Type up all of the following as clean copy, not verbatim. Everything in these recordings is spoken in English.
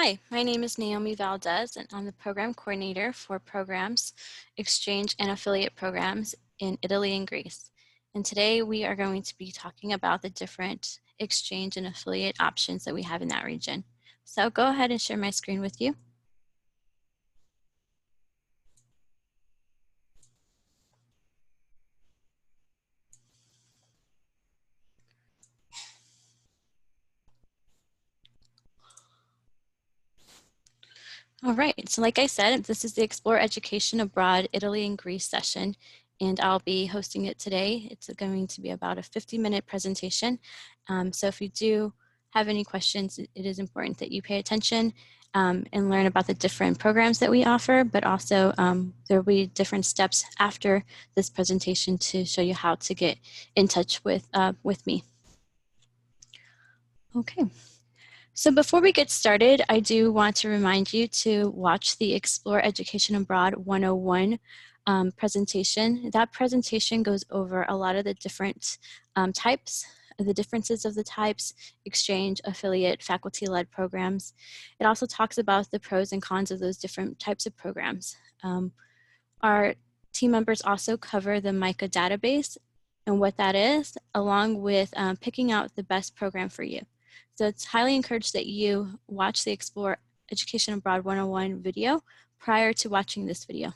Hi, my name is Naomi Valdez, and I'm the program coordinator for programs, exchange, and affiliate programs in Italy and Greece. And today we are going to be talking about the different exchange and affiliate options that we have in that region. So go ahead and share my screen with you. All right, so like I said, this is the Explore Education Abroad Italy and Greece session, and I'll be hosting it today. It's going to be about a 50-minute presentation. So if you do have any questions, it is important that you pay attention and learn about the different programs that we offer, but also there will be different steps after this presentation to show you how to get in touch with me. Okay. So before we get started, I do want to remind you to watch the Explore Education Abroad 101 presentation. That presentation goes over a lot of the different types, the differences of the types, exchange, affiliate, faculty-led programs. It also talks about the pros and cons of those different types of programs. Our team members also cover the MICA database and what that is, along with picking out the best program for you. So it's highly encouraged that you watch the Explore Education Abroad 101 video prior to watching this video.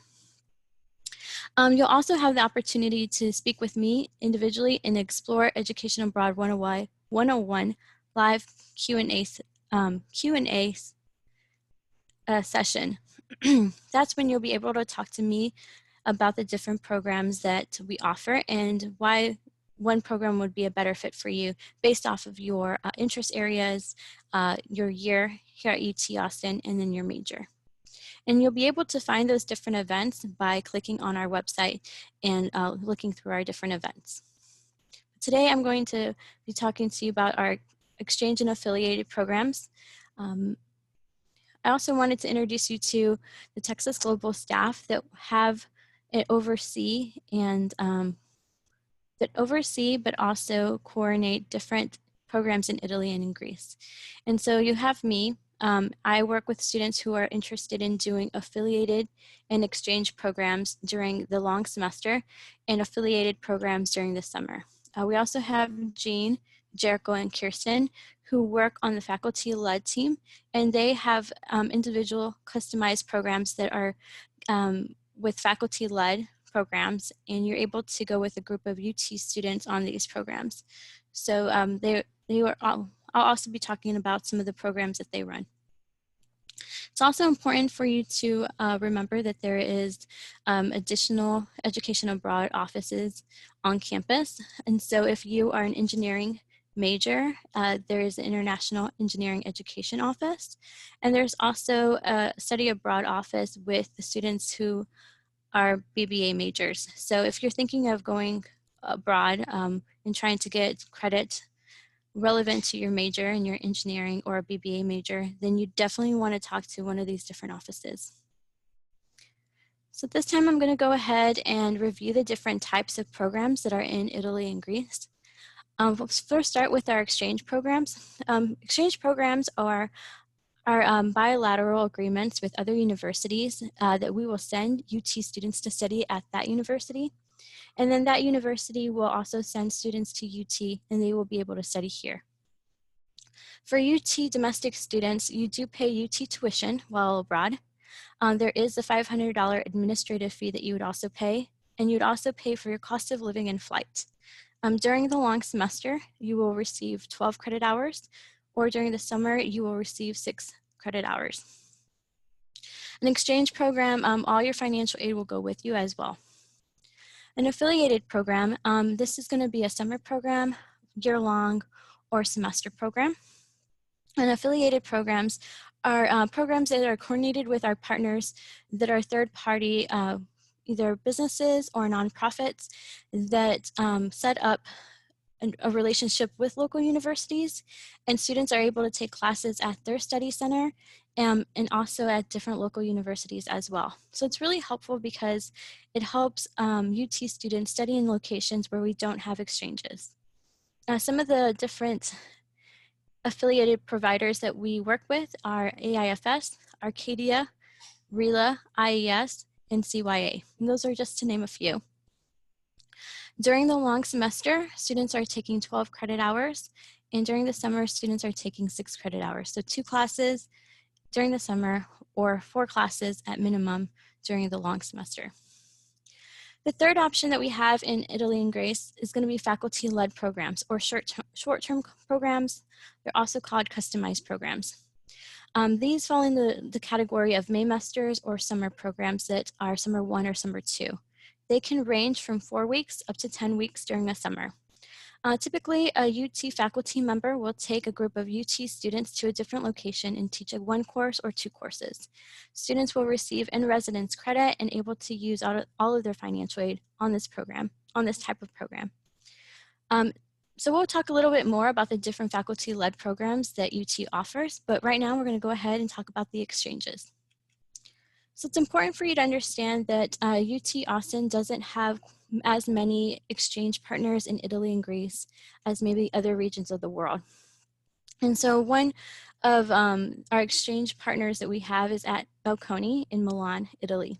You'll also have the opportunity to speak with me individually in Explore Education Abroad 101 live Q&A session. That's when you'll be able to talk to me about the different programs that we offer and why one program would be a better fit for you based off of your interest areas, your year here at UT Austin, and then your major. And you'll be able to find those different events by clicking on our website and looking through our different events. Today I'm going to be talking to you about our exchange and affiliated programs. I also wanted to introduce you to the Texas Global staff that oversee but also coordinate different programs in Italy and in Greece. And so you have me. I work with students who are interested in doing affiliated and exchange programs during the long semester and affiliated programs during the summer. We also have Jean, Jericho, and Kirsten who work on the faculty-led team, and they have individual customized programs that are with faculty-led programs, and you're able to go with a group of UT students on these programs. So I'll also be talking about some of the programs that they run. It's also important for you to remember that there is additional education abroad offices on campus. And so if you are an engineering major, there is an International Engineering Education Office. And there's also a study abroad office with the students who are BBA majors. So if you're thinking of going abroad and trying to get credit relevant to your major in your engineering or a BBA major, then you definitely want to talk to one of these different offices. So this time I'm going to go ahead and review the different types of programs that are in Italy and Greece. We'll first start with our exchange programs. Exchange programs are bilateral agreements with other universities that we will send UT students to study at that university. And then that university will also send students to UT and they will be able to study here. For UT domestic students, you do pay UT tuition while abroad. There is a $500 administrative fee that you would also pay, and you'd also pay for your cost of living and flight. During the long semester, you will receive 12 credit hours, or during the summer, you will receive 6 credit hours. An exchange program, all your financial aid will go with you as well. An affiliated program, this is going to be a summer program, year-long, or semester program. And affiliated programs are programs that are coordinated with our partners that are third-party, either businesses or nonprofits that set up a relationship with local universities, and students are able to take classes at their study center and also at different local universities as well. So it's really helpful because it helps UT students study in locations where we don't have exchanges. Some of the different affiliated providers that we work with are AIFS, Arcadia, RELA, IES, and CYA. And those are just to name a few. During the long semester, students are taking 12 credit hours, and during the summer, students are taking 6 credit hours. So 2 classes during the summer or 4 classes at minimum during the long semester. The third option that we have in Italy and Grace is going to be faculty-led programs or short-term programs. They're also called customized programs. These fall in the category of Maymesters or summer programs that are summer 1 or summer 2. They can range from 4 weeks up to 10 weeks during the summer. Typically, a UT faculty member will take a group of UT students to a different location and teach 1 course or 2 courses. Students will receive in-residence credit and able to use all of their financial aid on this program, on this type of program. So we'll talk a little bit more about the different faculty-led programs that UT offers, but right now we're going to go ahead and talk about the exchanges. So it's important for you to understand that UT Austin doesn't have as many exchange partners in Italy and Greece as maybe other regions of the world. And so one of our exchange partners that we have is at Bocconi in Milan, Italy.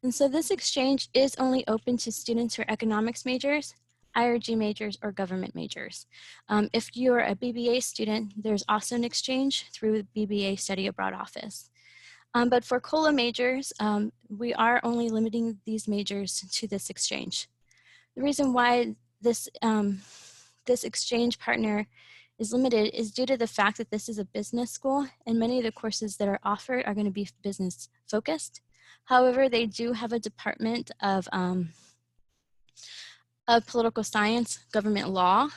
And so this exchange is only open to students who are economics majors, IRG majors, or government majors. If you're a BBA student, there's also an exchange through the BBA Study Abroad Office. But for COLA majors, we are only limiting these majors to this exchange. The reason why this, this exchange partner is limited is due to the fact that this is a business school and many of the courses that are offered are going to be business focused. However, they do have a department of political science, government law,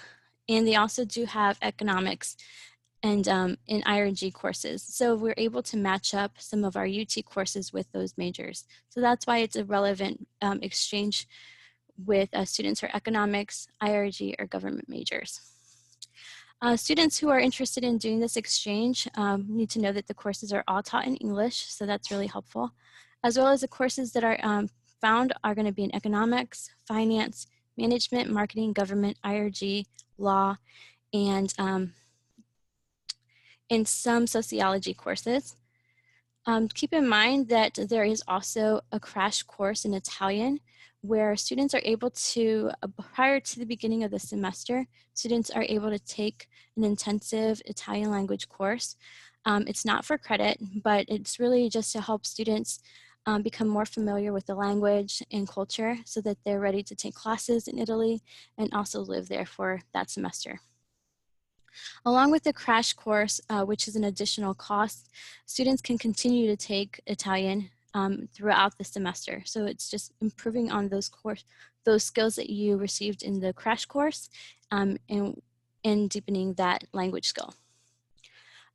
and they also do have economics and in IRG courses. So we're able to match up some of our UT courses with those majors. So that's why it's a relevant exchange with students who are economics, IRG, or government majors. Students who are interested in doing this exchange need to know that the courses are all taught in English, so that's really helpful, as well as the courses that are found are going to be in economics, finance, management, marketing, government, IRG, law, and in some sociology courses. Keep in mind that there is also a crash course in Italian where students are able to, prior to the beginning of the semester, students are able to take an intensive Italian language course. It's not for credit, but it's really just to help students become more familiar with the language and culture so that they're ready to take classes in Italy and also live there for that semester. Along with the crash course, which is an additional cost, students can continue to take Italian throughout the semester. So it's just improving on those skills that you received in the crash course and deepening that language skill.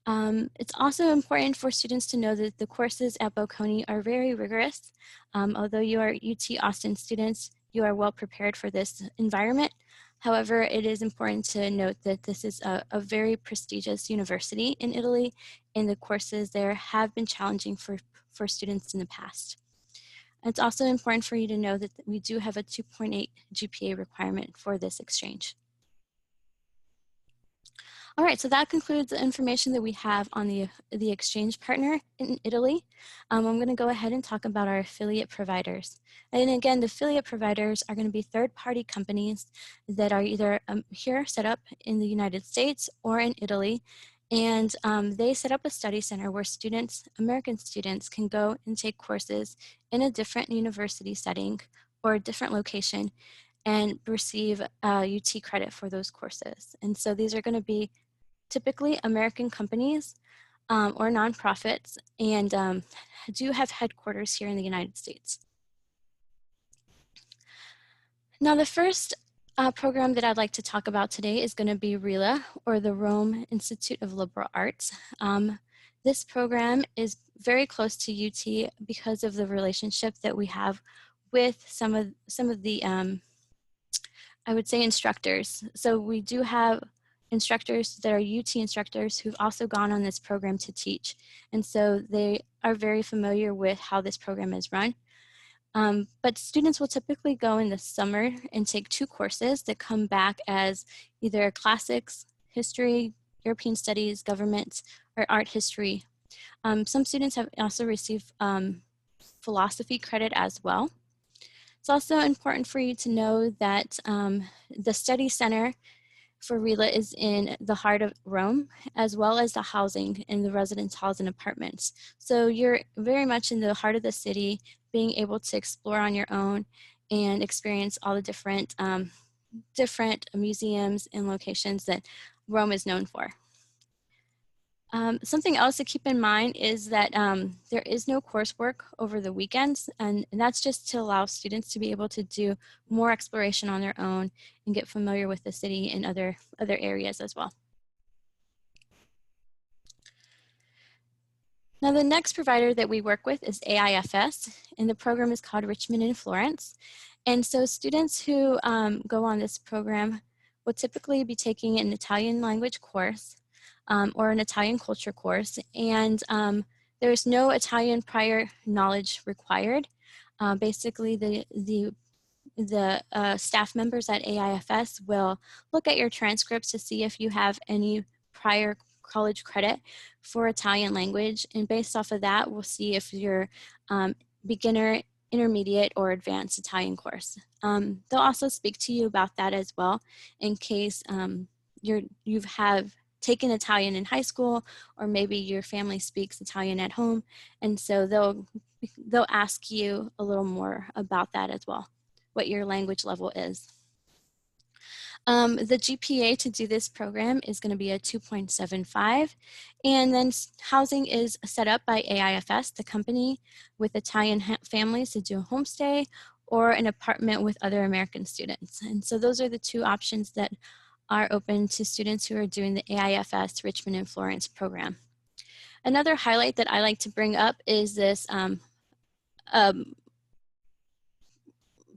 It's also important for students to know that the courses at Bocconi are very rigorous. Although you are UT Austin students, you are well prepared for this environment. However, it is important to note that this is a very prestigious university in Italy, and the courses there have been challenging for students in the past. It's also important for you to know that we do have a 2.8 GPA requirement for this exchange. All right, so that concludes the information that we have on the exchange partner in Italy. I'm going to go ahead and talk about our affiliate providers. And again, the affiliate providers are going to be third-party companies that are either here set up in the United States or in Italy. And they set up a study center where students, American students, can go and take courses in a different university setting or a different location and receive UT credit for those courses. And so these are going to be typically American companies or nonprofits and do have headquarters here in the United States. Now the first program that I'd like to talk about today is going to be RILA, or the Rome Institute of Liberal Arts. This program is very close to UT because of the relationship that we have with some of the I would say instructors. So we do have instructors that are UT instructors who've also gone on this program to teach. And so they are very familiar with how this program is run. But students will typically go in the summer and take 2 courses that come back as either classics, history, European Studies, Government, or Art History. Some students have also received philosophy credit as well. It's also important for you to know that the study center for RELA is in the heart of Rome, as well as the housing in the residence halls and apartments. So you're very much in the heart of the city, being able to explore on your own and experience all the different museums and locations that Rome is known for. Something else to keep in mind is that there is no coursework over the weekends, and that's just to allow students to be able to do more exploration on their own and get familiar with the city and other areas as well. Now, the next provider that we work with is AIFS, and the program is called Richmond in Florence. And so students who go on this program will typically be taking an Italian language course or an Italian culture course, and there's no Italian prior knowledge required. Basically, the staff members at AIFS will look at your transcripts to see if you have any prior college credit for Italian language, and based off of that, we'll see if you're beginner, intermediate, or advanced Italian course. They'll also speak to you about that as well in case you have taken Italian in high school, or maybe your family speaks Italian at home, and so they'll ask you a little more about that as well, what your language level is. The GPA to do this program is going to be a 2.75, and then housing is set up by AIFS, the company, with Italian families to do a homestay or an apartment with other American students. And so those are the two options that are open to students who are doing the AIFS Richmond and Florence program. Another highlight that I like to bring up is this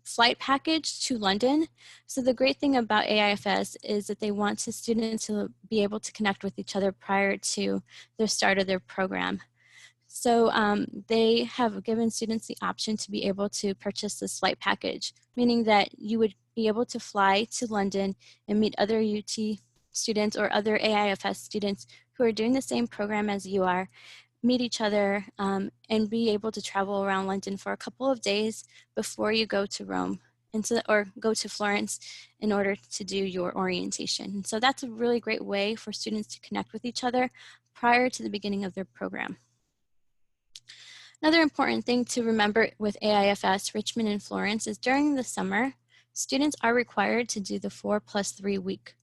flight package to London. So the great thing about AIFS is that they want students to be able to connect with each other prior to the start of their program. So they have given students the option to be able to purchase this flight package, meaning that you would be able to fly to London and meet other UT students or other AIFS students who are doing the same program as you are, meet each other, and be able to travel around London for a couple of days before you go to Rome or go to Florence in order to do your orientation. So that's a really great way for students to connect with each other prior to the beginning of their program. Another important thing to remember with AIFS Richmond and Florence is during the summer, students are required to do the 4+3 week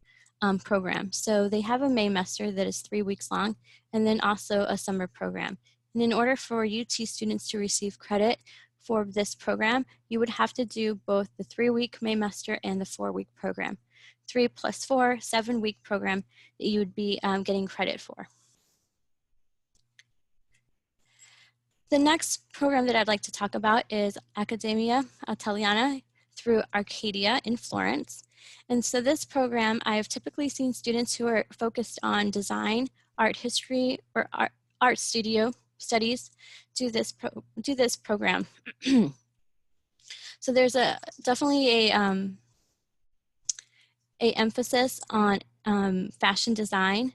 program. So they have a Maymester that is 3 weeks long, and then also a summer program. And in order for UT students to receive credit for this program, you would have to do both the 3-week Maymester and the 4-week program. 3 + 4, 7-week program that you would be getting credit for. The next program that I'd like to talk about is Accademia Italiana through Arcadia in Florence. And so this program, I've typically seen students who are focused on design, art history, or art studio studies do this program. So there's definitely a emphasis on fashion design,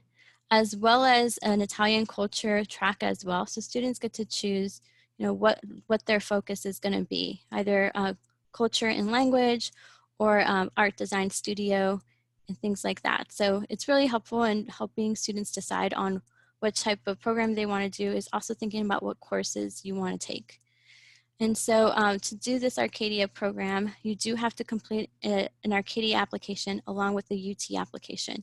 as well as an Italian culture track as well. So students get to choose, what their focus is going to be, either culture and language, or art design studio, and things like that. So it's really helpful in helping students decide on what type of program they want to do, is also thinking about what courses you want to take. And so to do this Arcadia program, you do have to complete an Arcadia application along with the UT application.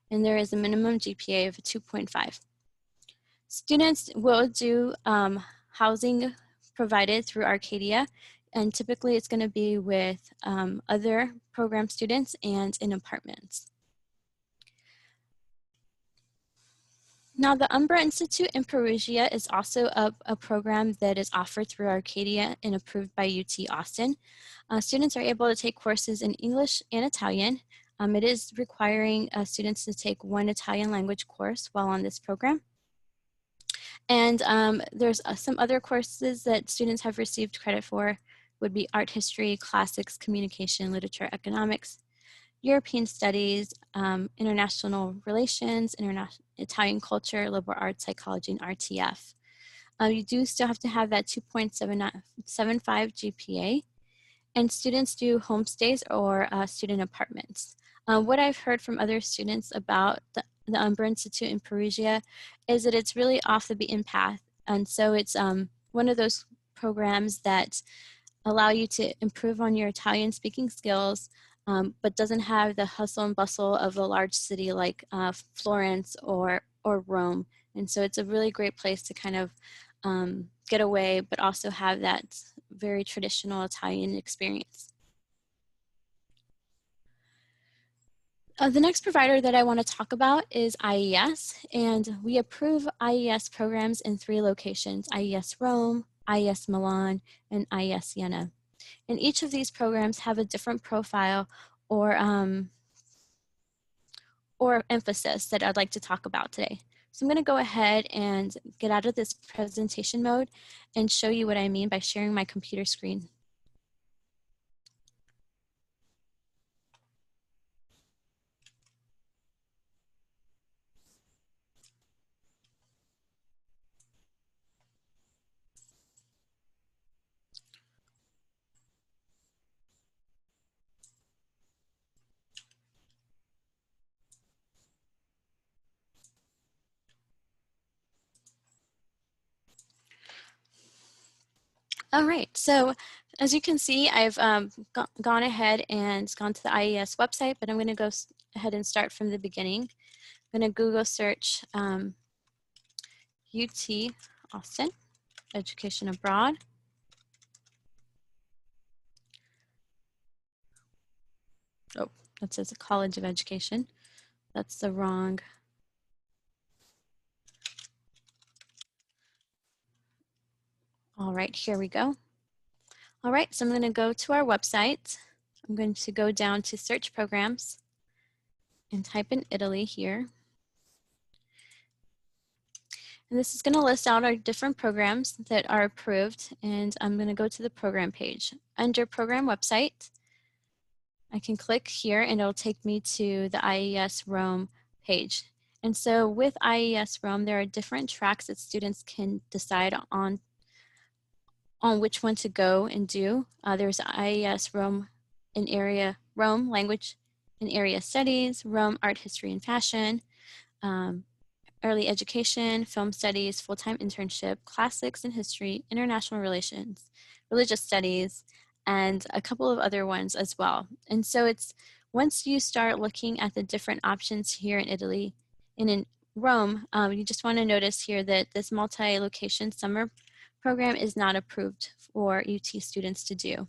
And there is a minimum GPA of 2.5. Students will do housing provided through Arcadia, and typically it's going to be with other program students and in apartments. Now, the Umbra Institute in Perugia is also a program that is offered through Arcadia and approved by UT Austin. Students are able to take courses in English and Italian. It is requiring students to take one Italian language course while on this program. And there's some other courses that students have received credit for, would be art history, classics, communication, literature, economics. European Studies, International Relations, Italian Culture, Liberal Arts, Psychology, and RTF. You do still have to have that 2.75 GPA, and students do homestays or student apartments. What I've heard from other students about the Umbra Institute in Perugia is that it's really off the beaten path. And so it's one of those programs that allow you to improve on your Italian speaking skills, but doesn't have the hustle and bustle of a large city like Florence or Rome. And so it's a really great place to kind of get away, but also have that very traditional Italian experience. The next provider that I want to talk about is IES, and we approve IES programs in 3 locations: IES Rome, IES Milan, and IES Siena. And each of these programs have a different profile or emphasis that I'd like to talk about today. So I'm going to go ahead and get out of this presentation mode and show you what I mean by sharing my computer screen. All right, so as you can see, I've gone ahead and gone to the IES website, but I'm going to go ahead and start from the beginning. I'm going to Google search UT Austin, Education Abroad. Oh, that says a College of Education. That's the wrong. All right, here we go. All right, so I'm going to go to our website. I'm going to go down to search programs and type in Italy here. And this is going to list out our different programs that are approved, and I'm going to go to the program page. Under program website, I can click here and it'll take me to the IES Rome page. And so with IES Rome, there are different tracks that students can decide on which one to go and do. There's IES Rome Rome Language and Area Studies, Rome Art, History, and Fashion, Early Education, Film Studies, Full-Time Internship, Classics and History, International Relations, Religious Studies, and a couple of other ones as well. And so it's, once you start looking at the different options here in Italy and in Rome, you just want to notice here that this multi-location summer program is not approved for UT students to do.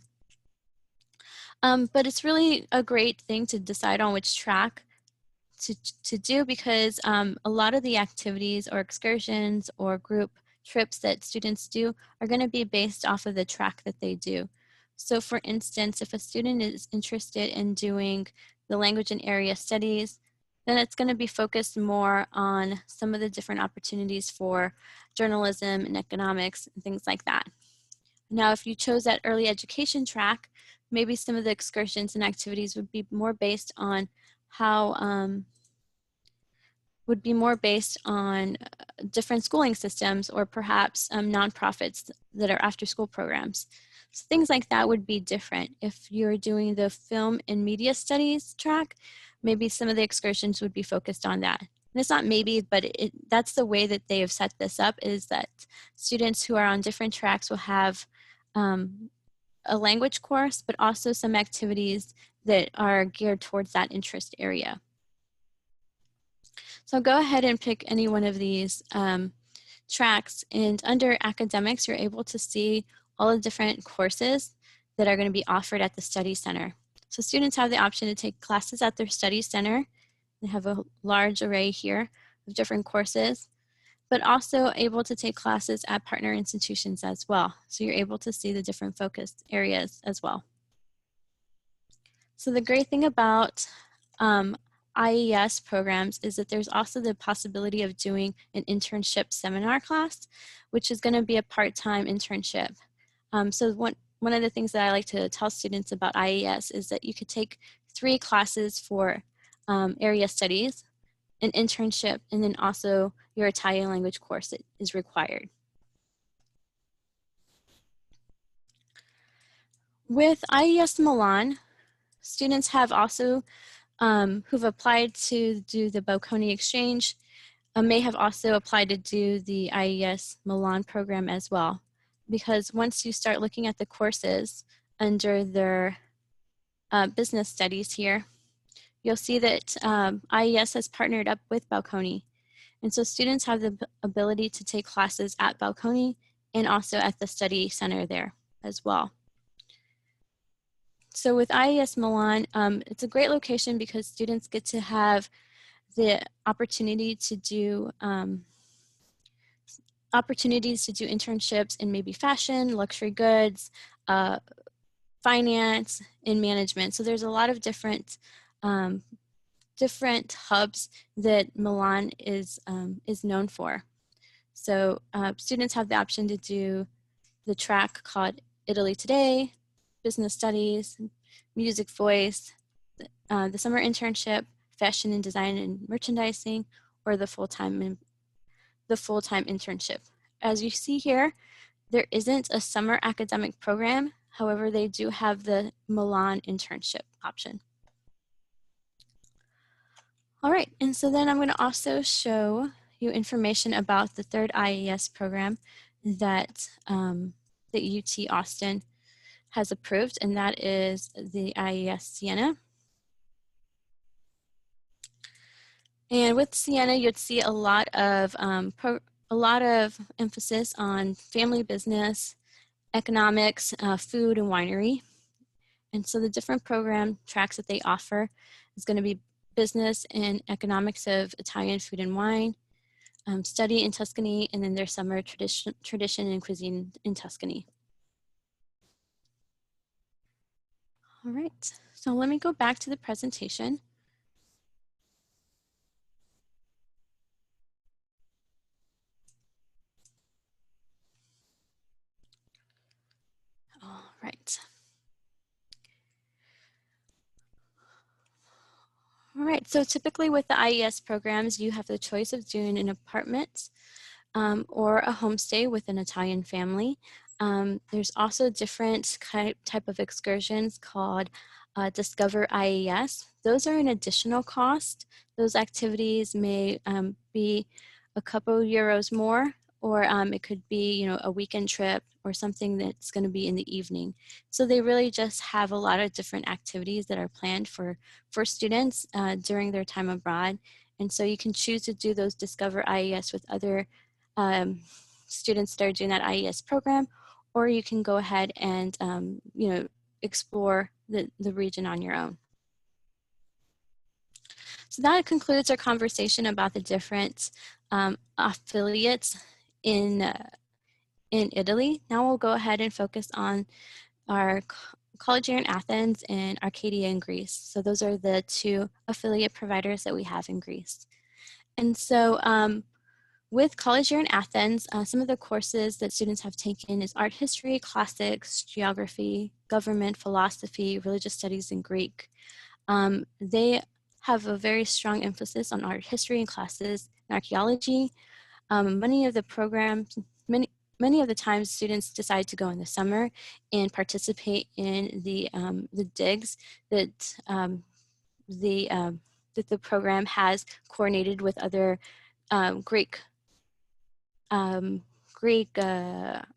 But it's really a great thing to decide on which track to do, because a lot of the activities or excursions or group trips that students do are going to be based off of the track that they do. So for instance, if a student is interested in doing the language and area studies, then it's going to be focused more on some of the different opportunities for journalism and economics and things like that. Now, if you chose that early education track, maybe some of the excursions and activities would be more based on different schooling systems, or perhaps nonprofits that are after school programs. So things like that would be different. If you're doing the film and media studies track, maybe some of the excursions would be focused on that. And it's not maybe, but that's the way that they have set this up, is that students who are on different tracks will have a language course, but also some activities that are geared towards that interest area. So go ahead and pick any one of these tracks, and under academics, you're able to see all the different courses that are going to be offered at the study center. So students have the option to take classes at their study center. They have a large array here of different courses, but also able to take classes at partner institutions as well. So you're able to see the different focus areas as well. So the great thing about IES programs is that there's also the possibility of doing an internship seminar class, which is going to be a part-time internship. So one of the things that I like to tell students about IES is that you could take 3 classes for area studies, an internship, and then also your Italian language course that is required. With IES Milan, students have also who've applied to do the Bocconi Exchange may have also applied to do the IES Milan program as well. Because once you start looking at the courses under their business studies here, you'll see that IES has partnered up with Bocconi. And so students have the ability to take classes at Bocconi and also at the study center there as well. So with IES Milan, it's a great location because students get to have the opportunity to do internships in maybe fashion, luxury goods, finance, and management. So there's a lot of different hubs that Milan is known for. So students have the option to do the track called Italy Today, Business Studies, Music Voice, the summer internship, fashion and design and merchandising, or the full-time internship. As you see here, there isn't a summer academic program. However, they do have the Milan internship option. All right, and so then I'm going to also show you information about the third IES program that UT Austin has approved, and that is the IES Siena. And with Siena, you'd see a lot of emphasis on family business, economics, food, and winery. And so the different program tracks that they offer is going to be business and economics of Italian food and wine, study in Tuscany, and then their summer tradition and cuisine in Tuscany. All right, so let me go back to the presentation. All right. All right, so typically with the IES programs, you have the choice of doing an apartment or a homestay with an Italian family. There's also different type of excursions called Discover IES. Those are an additional cost. Those activities may be a couple euros more, or it could be, a weekend trip or something that's going to be in the evening. So they really just have a lot of different activities that are planned for students during their time abroad. And so you can choose to do those Discover IES with other students that are doing that IES program, or you can go ahead and explore the region on your own. So that concludes our conversation about the different affiliates in Italy. Now we'll go ahead and focus on our College Year in Athens and Arcadia in Greece. So those are the 2 affiliate providers that we have in Greece. And so with College Year in Athens, some of the courses that students have taken is art history, classics, geography, government, philosophy, religious studies, and Greek. They have a very strong emphasis on art history and classes and archaeology. Many of the programs, many of the times students decide to go in the summer and participate in the digs that the program has coordinated with other Greek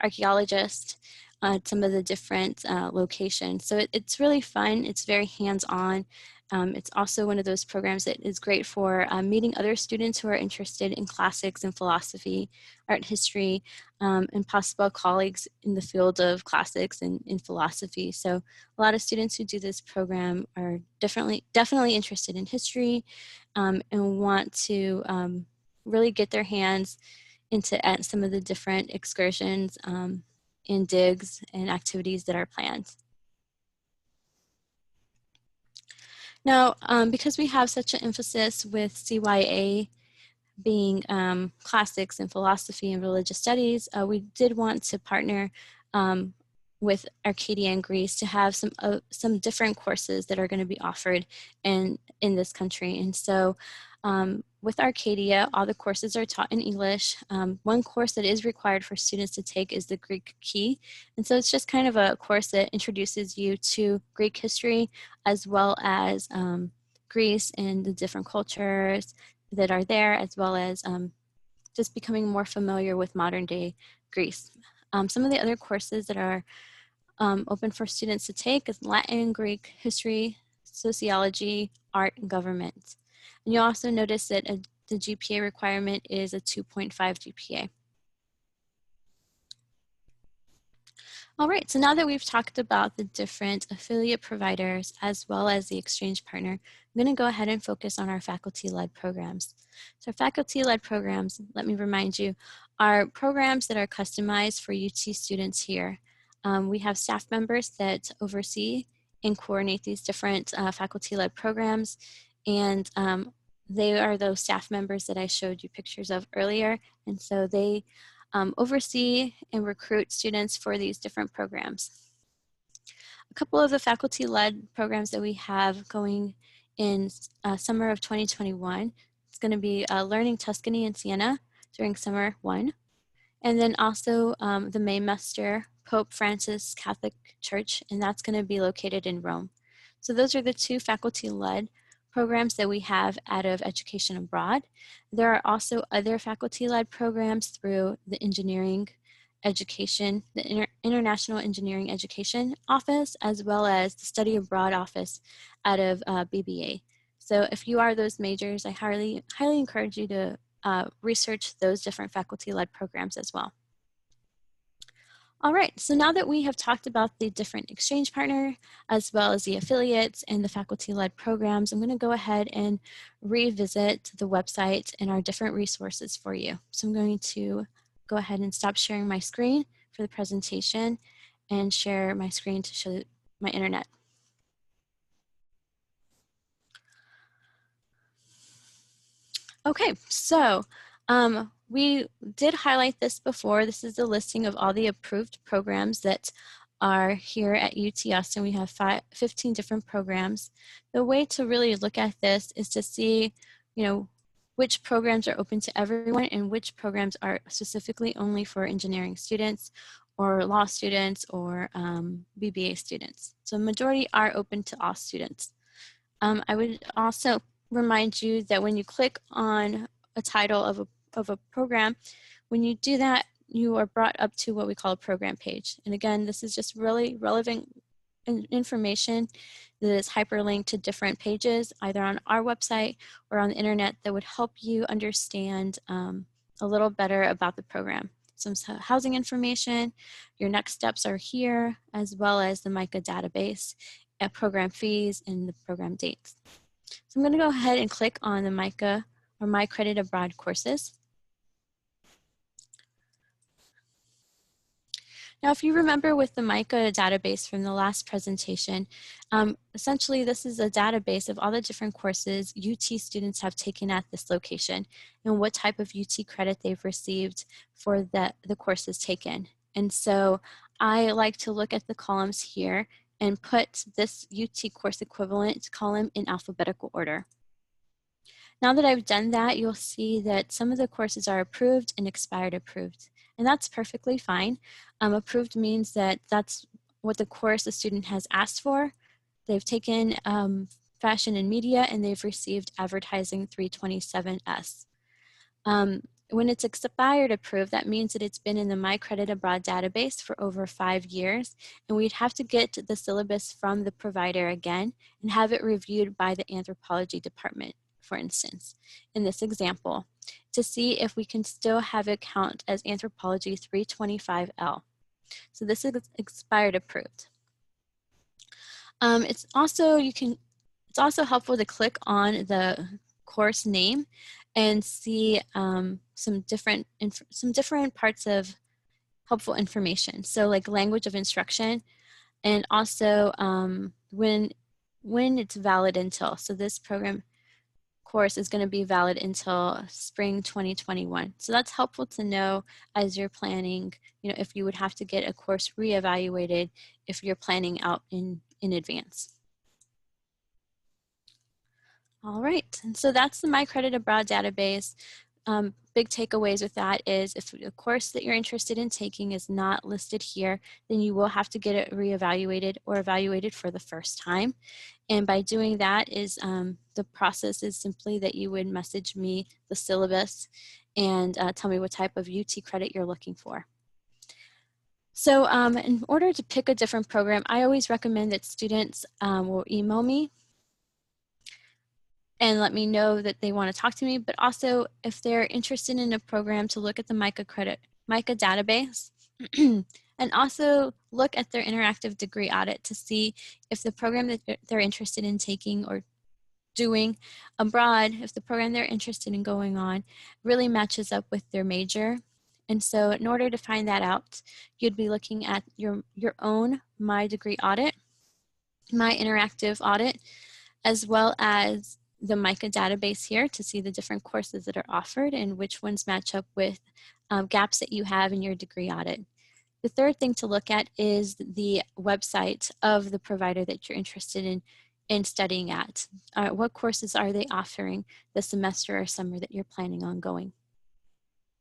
archaeologists at some of the different locations. So it's really fun. It's very hands-on. It's also one of those programs that is great for meeting other students who are interested in classics and philosophy, art history, and possible colleagues in the field of classics and in philosophy. So a lot of students who do this program are definitely interested in history and want to really get their hands into some of the different excursions and digs and activities that are planned. Now, because we have such an emphasis with CYA being classics and philosophy and religious studies, we did want to partner with Arcadia in Greece to have some different courses that are going to be offered in this country. And so with Arcadia, all the courses are taught in English. One course that is required for students to take is the Greek Key. And so it's just kind of a course that introduces you to Greek history as well as Greece and the different cultures that are there, as well as just becoming more familiar with modern day Greece. Some of the other courses that are open for students to take is Latin, Greek, history, sociology, art, and government. And you'll also notice that the GPA requirement is a 2.5 GPA. All right, so now that we've talked about the different affiliate providers as well as the exchange partner, I'm going to go ahead and focus on our faculty-led programs. So faculty-led programs, let me remind you, are programs that are customized for UT students here. We have staff members that oversee and coordinate these different faculty-led programs, and they are those staff members that I showed you pictures of earlier, and so they oversee and recruit students for these different programs. A couple of the faculty-led programs that we have going in summer of 2021, it's going to be Learning Tuscany in Siena during summer 1, and then also the Maymester Pope Francis Catholic Church, and that's going to be located in Rome. So those are the two faculty-led programs that we have out of Education Abroad. There are also other faculty-led programs through the engineering education, the International Engineering Education Office, as well as the Study Abroad Office out of BBA. So if you are those majors, I highly encourage you to research those different faculty-led programs as well. All right, so now that we have talked about the different exchange partner, as well as the affiliates and the faculty-led programs, I'm going to go ahead and revisit the website and our different resources for you. So I'm going to go ahead and stop sharing my screen for the presentation and share my screen to show my internet. Okay, so we did highlight this before. This is the listing of all the approved programs that are here at UT Austin. We have 15 different programs. The way to really look at this is to see, which programs are open to everyone and which programs are specifically only for engineering students or law students or BBA students. So majority are open to all students. I would also remind you that when you click on a title of a program, when you do that, you are brought up to what we call a program page. And again, this is just really relevant information that is hyperlinked to different pages, either on our website or on the internet, that would help you understand a little better about the program. Some housing information, your next steps are here, as well as the MICA database, program fees, and the program dates. So I'm going to go ahead and click on the MICA or My Credit Abroad courses. Now, if you remember with the MICA database from the last presentation, essentially this is a database of all the different courses UT students have taken at this location and what type of UT credit they've received for the courses taken. And so I like to look at the columns here and put this UT course equivalent column in alphabetical order. Now that I've done that, you'll see that some of the courses are approved and expired approved. And that's perfectly fine. Approved means that that's what the course a student has asked for. They've taken fashion and media and they've received advertising 327S. When it's expired approved, that means that it's been in the My Credit Abroad database for over 5 years, and we'd have to get the syllabus from the provider again and have it reviewed by the anthropology department, for instance, in this example, to see if we can still have it count as anthropology 325L. So this is expired approved. It's also helpful to click on the course name and see some different parts of helpful information. So like language of instruction, and also when it's valid until. So this program course is going to be valid until spring 2021. So that's helpful to know as you're planning, if you would have to get a course reevaluated if you're planning out in advance. All right, and so that's the MyCredit Abroad database. Big takeaways with that is if the course that you're interested in taking is not listed here, then you will have to get it reevaluated or evaluated for the first time. And by doing that is the process is simply that you would message me the syllabus and tell me what type of UT credit you're looking for. So in order to pick a different program, I always recommend that students will email me and let me know that they want to talk to me, but also if they're interested in a program, to look at the MICA database and also look at their interactive degree audit to see if the program that they're interested in taking or doing abroad, if the program they're interested in going on really matches up with their major. And so in order to find that out, you'd be looking at your own My Degree Audit, My Interactive Audit, as well as the MICA database here to see the different courses that are offered and which ones match up with gaps that you have in your degree audit. The third thing to look at is the website of the provider that you're interested in studying at. What courses are they offering this semester or summer that you're planning on going?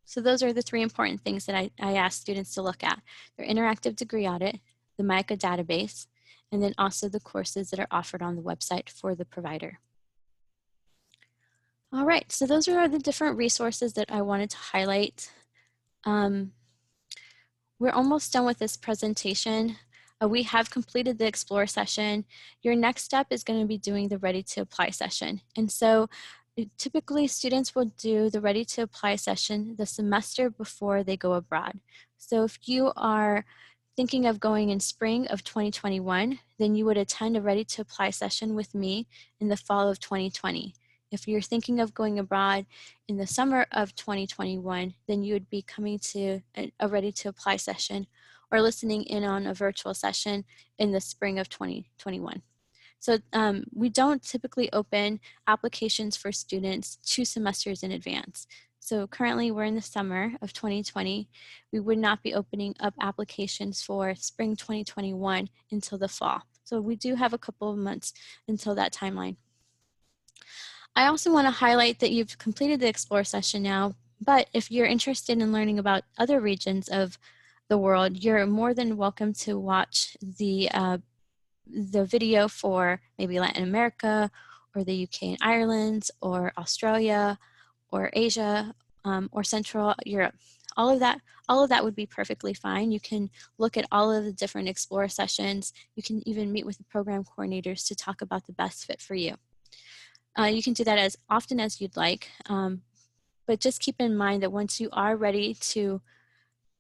So those are the three important things that I ask students to look at: their interactive degree audit, the MICA database, and then also the courses that are offered on the website for the provider. All right, so those are the different resources that I wanted to highlight. We're almost done with this presentation. We have completed the Explore session. Your next step is going to be doing the Ready to Apply session. And so typically students will do the Ready to Apply session the semester before they go abroad. So if you are thinking of going in spring of 2021, then you would attend a Ready to Apply session with me in the fall of 2020. If you're thinking of going abroad in the summer of 2021, then you would be coming to a Ready to Apply session or listening in on a virtual session in the spring of 2021. So we don't typically open applications for students 2 semesters in advance. So currently we're in the summer of 2020. We would not be opening up applications for spring 2021 until the fall. So we do have a couple of months until that timeline. I also want to highlight that you've completed the Explore session now, but if you're interested in learning about other regions of the world, you're more than welcome to watch the video for maybe Latin America or the UK and Ireland or Australia or Asia or Central Europe. All of that would be perfectly fine. You can look at all of the different Explore sessions. You can even meet with the program coordinators to talk about the best fit for you. You can do that as often as you'd like, but just keep in mind that once you are ready to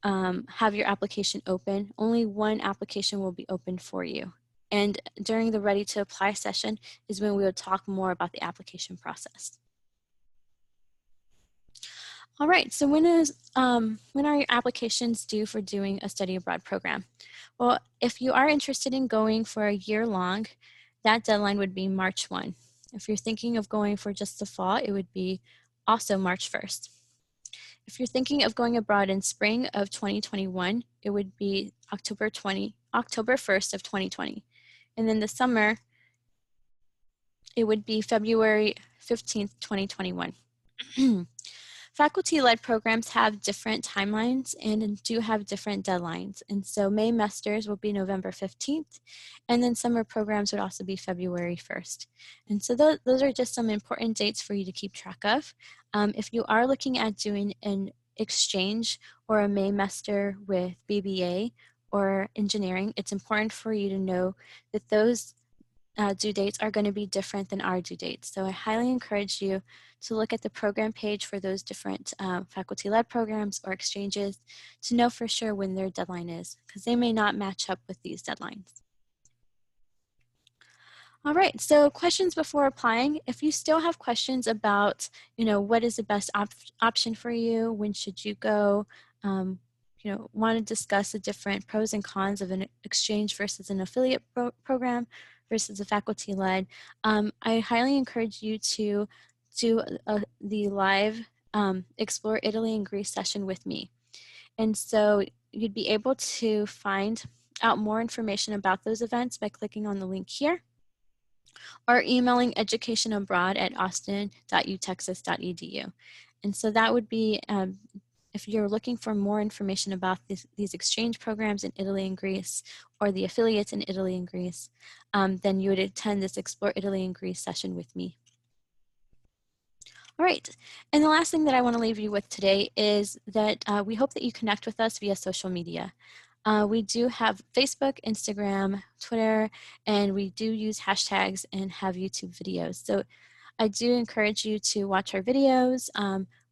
have your application open, only one application will be open for you. And during the Ready to Apply session is when we will talk more about the application process. All right, so when are your applications due for doing a study abroad program? Well, if you are interested in going for a year long, that deadline would be March 1. If you're thinking of going for just the fall, it would be also March 1st. If you're thinking of going abroad in spring of 2021, it would be October 1st of 2020. And then the summer, it would be February 15th, 2021. Faculty-led programs have different timelines and do have different deadlines. And so Maymesters will be November 15th, and then summer programs would also be February 1st. And so those are just some important dates for you to keep track of. If you are looking at doing an exchange or a Maymester with BBA or engineering, it's important for you to know that those due dates are going to be different than our due dates. So I highly encourage you to look at the program page for those different faculty-led programs or exchanges to know for sure when their deadline is, because they may not match up with these deadlines. All right, so questions before applying. If you still have questions about, what is the best option for you, when should you go, want to discuss the different pros and cons of an exchange versus an affiliate program versus a faculty-led, I highly encourage you to do the live Explore Italy and Greece session with me. And so you'd be able to find out more information about those events by clicking on the link here or emailing educationabroad@austin.utexas.edu. And so that would be, if you're looking for more information about these exchange programs in Italy and Greece or the affiliates in Italy and Greece, then you would attend this Explore Italy and Greece session with me. All right, and the last thing that I want to leave you with today is that we hope that you connect with us via social media. We do have Facebook, Instagram, Twitter, and we do use hashtags and have YouTube videos. So I do encourage you to watch our videos.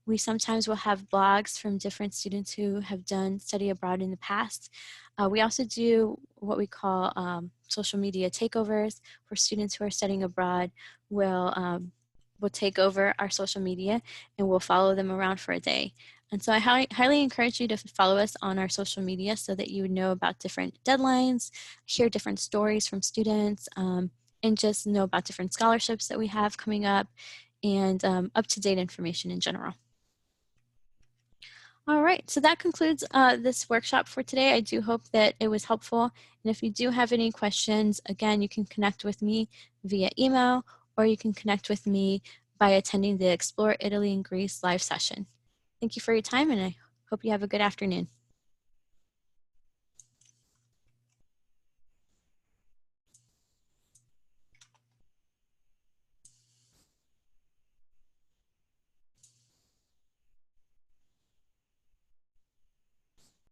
We sometimes will have blogs from different students who have done study abroad in the past. We also do what we call social media takeovers for students who are studying abroad. We'll take over our social media and we'll follow them around for a day. And so I highly encourage you to follow us on our social media so that you would know about different deadlines, hear different stories from students, and just know about different scholarships that we have coming up and up-to-date information in general. All right, so that concludes this workshop for today. I do hope that it was helpful. And if you do have any questions, again, you can connect with me via email or you can connect with me by attending the Explore Italy and Greece live session. Thank you for your time and I hope you have a good afternoon.